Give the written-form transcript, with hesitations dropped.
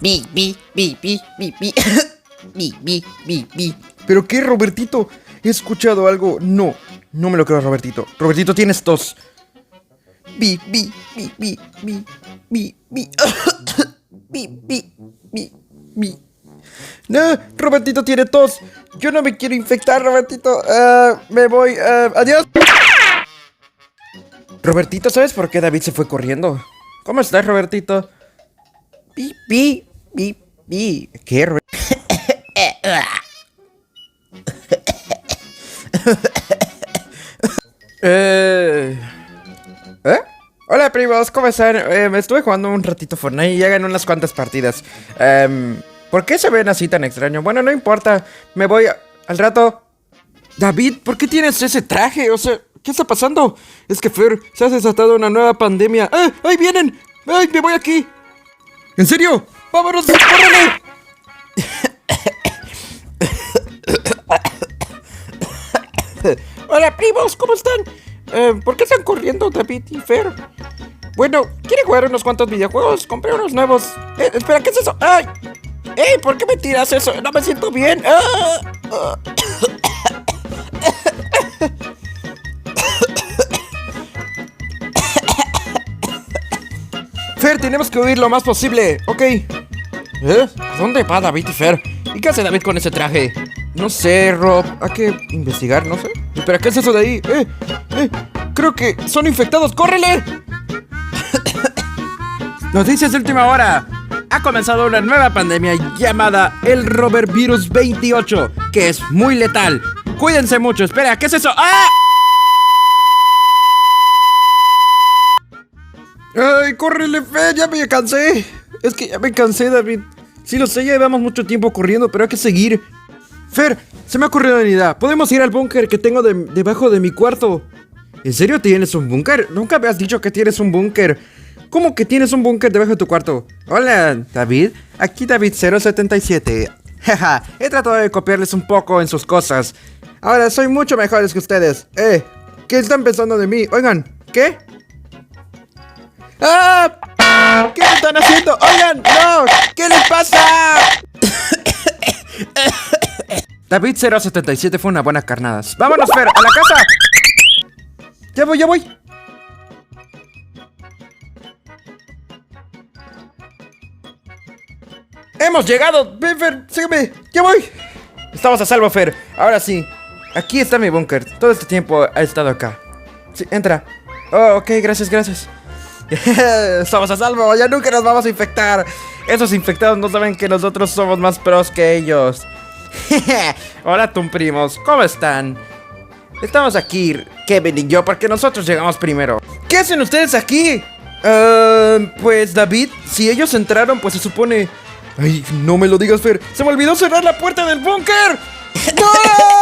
Bi, bi, bi, bi, bi, bi. Bi, bi, bi, bi. ¿Pero qué, Robertito? ¿He escuchado algo? No, no me lo creo, Robertito. Robertito, tienes tos. Bi, bi, bi, bi, bi, bi, bi. Bi, bi, bi, bi. No, Robertito tiene tos. Yo no me quiero infectar, Robertito. Me voy. Adiós. Robertito, ¿sabes por qué David se fue corriendo? ¿Cómo estás, Robertito? Bi, bi, bi, bi. ¿Qué, Robertito? Hola, primos, ¿cómo están? Me estuve jugando un ratito Fortnite y ya gané unas cuantas partidas. ¿Por qué se ven así tan extraños? Bueno, no importa, me voy al rato. David, ¿por qué tienes ese traje? O sea, ¿qué está pasando? Es que Fer, se ha desatado una nueva pandemia. ¡Ah! ¡Ahí vienen! ¡Ay, me voy aquí! ¿En serio? ¡Vámonos, córrele! Hola, primos, ¿cómo están? ¿Por qué están corriendo David y Fer? Bueno, ¿quieren jugar unos cuantos videojuegos? Compré unos nuevos. Espera, ¿qué es eso? ¡Ay! ¡Ey! ¿Por qué me tiras eso? No me siento bien. Fer, tenemos que huir lo más posible. Ok. ¿A dónde va David y Fer? ¿Y qué hace David con ese traje? No sé, Rob. Hay que investigar, no sé. Espera, ¿qué es eso de ahí? Creo que son infectados. ¡Córrele! Noticias de última hora. Ha comenzado una nueva pandemia llamada el Robert Virus 28, que es muy letal. Cuídense mucho. Espera, ¿qué es eso? ¡Ah! ¡Ay, córrele, Fer! Ya me cansé. Es que ya me cansé, David. Sí, lo sé, ya llevamos mucho tiempo corriendo, pero hay que seguir. Fer, se me ha ocurrido una idea. Podemos ir al búnker que tengo debajo de mi cuarto. ¿En serio tienes un búnker? Nunca me has dicho que tienes un búnker. ¿Cómo que tienes un búnker debajo de tu cuarto? Hola, David. Aquí David 077. Jaja, he tratado de copiarles un poco en sus cosas. Ahora soy mucho mejores que ustedes. ¿Qué están pensando de mí? Oigan, ¿qué? ¡Ah! ¿Qué están haciendo? ¡Oigan! ¡No! ¿Qué les pasa? David 077 fue una buena carnada. ¡Vámonos, Fer! ¡A la casa! ¡Ya voy, ya voy! ¡Hemos llegado! ¡Ven, Fer! ¡Sígueme! ¡Ya voy! Estamos a salvo, Fer. Ahora sí. Aquí está mi búnker. Todo este tiempo ha estado acá. Sí, entra. Oh, ok, gracias, gracias. Estamos a salvo, ya nunca nos vamos a infectar. Esos infectados no saben que nosotros somos más pros que ellos. Hola, primos, ¿cómo están? Estamos aquí, Kevin y yo, porque nosotros llegamos primero. ¿Qué hacen ustedes aquí? Pues David, si ellos entraron, pues se supone... Ay, no me lo digas, Fer. Se me olvidó cerrar la puerta del búnker. ¡No!